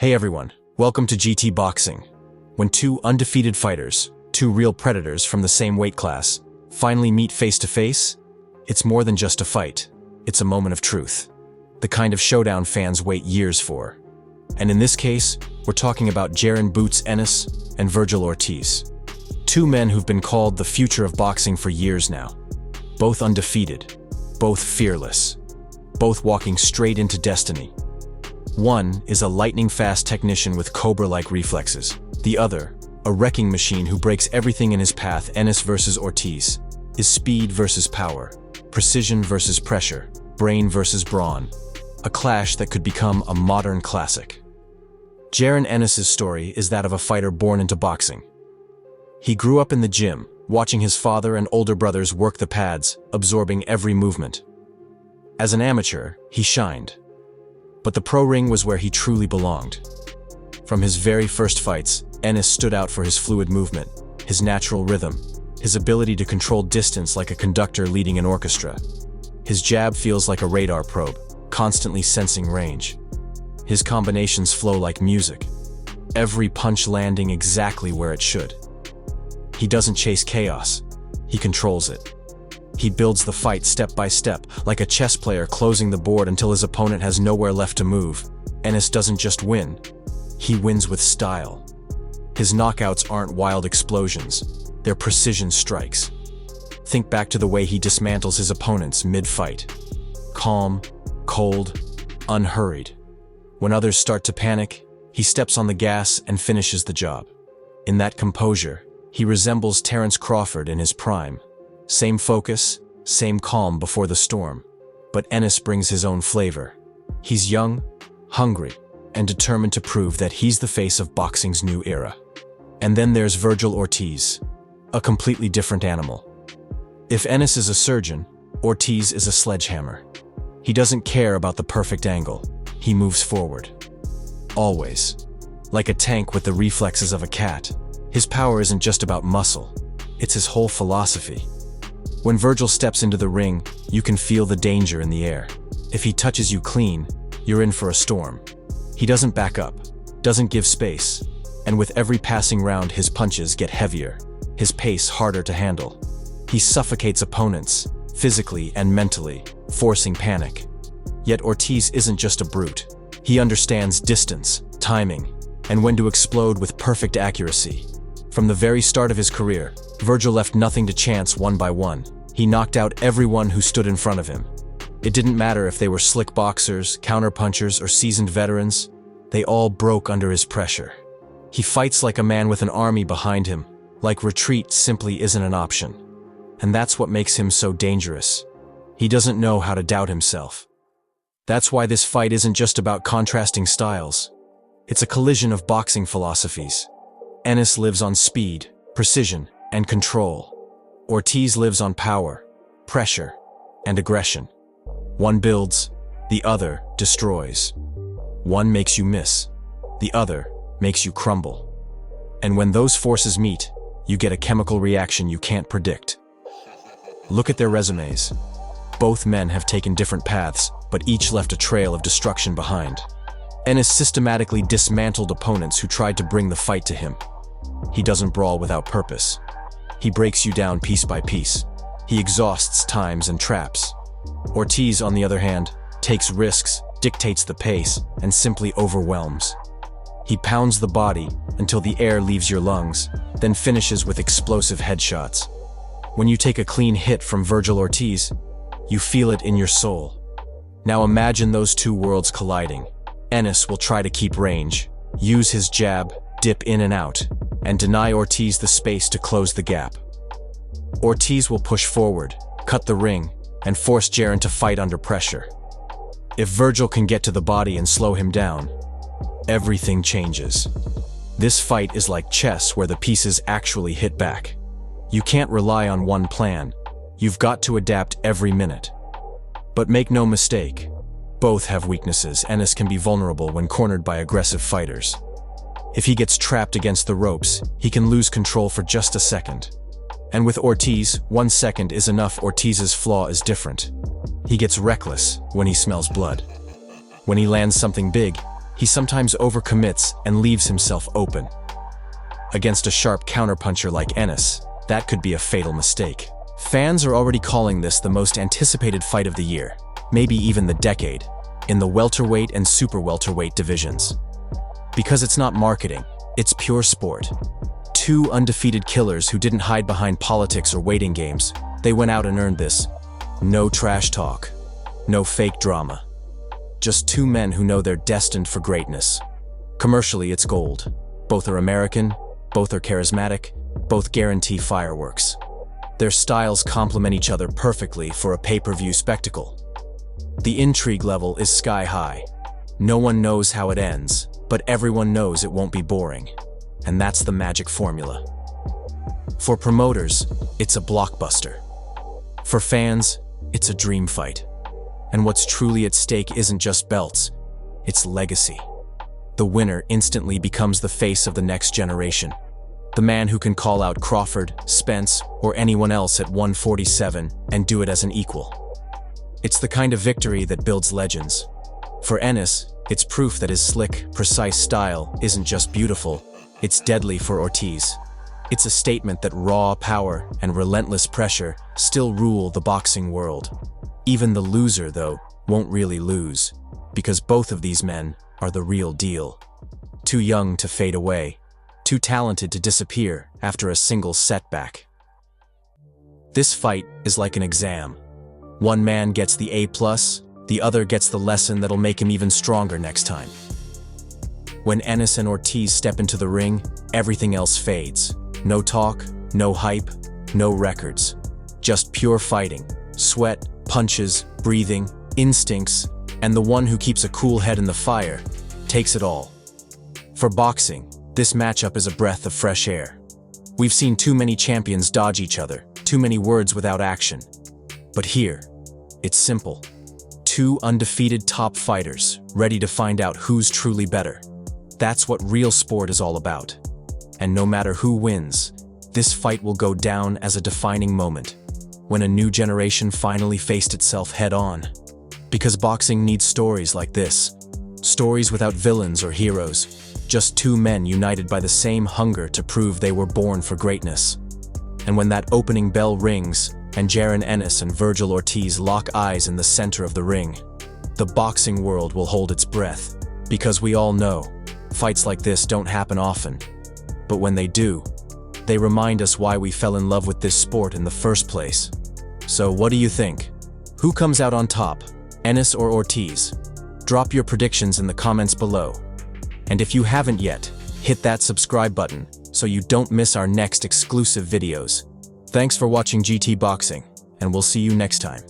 Hey everyone, welcome to GT Boxing. When two undefeated fighters, two real predators from the same weight class, finally meet face to face, it's more than just a fight. It's a moment of truth. The kind of showdown fans wait years for. And in this case, we're talking about Jaron "Boots" Ennis and Vergil Ortiz. Two men who've been called the future of boxing for years now. Both undefeated, both fearless, both walking straight into destiny. One is a lightning-fast technician with cobra-like reflexes. The other, a wrecking machine who breaks everything in his path. Ennis versus Ortiz is speed versus power, precision versus pressure, brain versus brawn. A clash that could become a modern classic. Jaron Ennis's story is that of a fighter born into boxing. He grew up in the gym, watching his father and older brothers work the pads, absorbing every movement. As an amateur, he shined. But the pro ring was where he truly belonged. From his very first fights, Ennis stood out for his fluid movement, his natural rhythm, his ability to control distance like a conductor leading an orchestra. His jab feels like a radar probe, constantly sensing range. His combinations flow like music, every punch landing exactly where it should. He doesn't chase chaos, he controls it. He builds the fight step by step, like a chess player closing the board until his opponent has nowhere left to move. Ennis doesn't just win, he wins with style. His knockouts aren't wild explosions, they're precision strikes. Think back to the way he dismantles his opponents mid-fight. Calm, cold, unhurried. When others start to panic, he steps on the gas and finishes the job. In that composure, he resembles Terence Crawford in his prime. Same focus, same calm before the storm. But Ennis brings his own flavor. He's young, hungry, and determined to prove that he's the face of boxing's new era. And then there's Vergil Ortiz, a completely different animal. If Ennis is a surgeon, Ortiz is a sledgehammer. He doesn't care about the perfect angle. He moves forward. Always. Like a tank with the reflexes of a cat. His power isn't just about muscle. It's his whole philosophy. When Vergil steps into the ring, you can feel the danger in the air. If he touches you clean, you're in for a storm. He doesn't back up, doesn't give space, and with every passing round his punches get heavier, his pace harder to handle. He suffocates opponents, physically and mentally, forcing panic. Yet Ortiz isn't just a brute. He understands distance, timing, and when to explode with perfect accuracy. From the very start of his career, Vergil left nothing to chance one by one. He knocked out everyone who stood in front of him. It didn't matter if they were slick boxers, counterpunchers, or seasoned veterans. They all broke under his pressure. He fights like a man with an army behind him, like retreat simply isn't an option. And that's what makes him so dangerous. He doesn't know how to doubt himself. That's why this fight isn't just about contrasting styles. It's a collision of boxing philosophies. Ennis lives on speed, precision, and control. Ortiz lives on power, pressure, and aggression. One builds, the other destroys. One makes you miss, the other makes you crumble. And when those forces meet, you get a chemical reaction you can't predict. Look at their resumes. Both men have taken different paths, but each left a trail of destruction behind. Ennis systematically dismantled opponents who tried to bring the fight to him. He doesn't brawl without purpose. He breaks you down piece by piece. He exhausts times and traps. Ortiz, on the other hand, takes risks, dictates the pace, and simply overwhelms. He pounds the body until the air leaves your lungs, then finishes with explosive headshots. When you take a clean hit from Vergil Ortiz, you feel it in your soul. Now imagine those two worlds colliding. Ennis will try to keep range, use his jab, dip in and out, and deny Ortiz the space to close the gap. Ortiz will push forward, cut the ring, and force Jaron to fight under pressure. If Vergil can get to the body and slow him down, everything changes. This fight is like chess where the pieces actually hit back. You can't rely on one plan. You've got to adapt every minute. But make no mistake, both have weaknesses. Ennis can be vulnerable when cornered by aggressive fighters. If he gets trapped against the ropes, he can lose control for just a second. And with Ortiz, 1 second is enough. Ortiz's flaw is different. He gets reckless when he smells blood. When he lands something big, He sometimes overcommits and leaves himself open. Against a sharp counterpuncher like Ennis, that could be a fatal mistake. Fans are already calling this the most anticipated fight of the year, maybe even the decade, in the welterweight and super welterweight divisions. Because it's not marketing, it's pure sport. Two undefeated killers who didn't hide behind politics or waiting games. They went out and earned this. No trash talk, no fake drama. Just two men who know they're destined for greatness. Commercially, it's gold. Both are American, both are charismatic, both guarantee fireworks. Their styles complement each other perfectly for a pay-per-view spectacle. The intrigue level is sky high. No one knows how it ends, but everyone knows it won't be boring. And that's the magic formula. For promoters, it's a blockbuster. For fans, it's a dream fight. And what's truly at stake isn't just belts, it's legacy. The winner instantly becomes the face of the next generation. The man who can call out Crawford, Spence, or anyone else at 147 and do it as an equal. It's the kind of victory that builds legends. For Ennis, it's proof that his slick, precise style isn't just beautiful, it's deadly for Ortiz. It's a statement that raw power and relentless pressure still rule the boxing world. Even the loser, though, won't really lose, because both of these men are the real deal. Too young to fade away, too talented to disappear after a single setback. This fight is like an exam. One man gets the A+, the other gets the lesson that'll make him even stronger next time. When Ennis and Ortiz step into the ring, everything else fades. No talk, no hype, no records. Just pure fighting, sweat, punches, breathing, instincts, and the one who keeps a cool head in the fire takes it all. For boxing, this matchup is a breath of fresh air. We've seen too many champions dodge each other, too many words without action. But here, it's simple. Two undefeated top fighters, ready to find out who's truly better. That's what real sport is all about. And no matter who wins, this fight will go down as a defining moment, when a new generation finally faced itself head-on. Because boxing needs stories like this. Stories without villains or heroes. Just two men united by the same hunger to prove they were born for greatness. And when that opening bell rings, and Jaron Ennis and Vergil Ortiz lock eyes in the center of the ring, the boxing world will hold its breath. Because we all know, fights like this don't happen often. But when they do, they remind us why we fell in love with this sport in the first place. So what do you think? Who comes out on top, Ennis or Ortiz? Drop your predictions in the comments below. And if you haven't yet, hit that subscribe button so you don't miss our next exclusive videos. Thanks for watching GT Boxing, and we'll see you next time.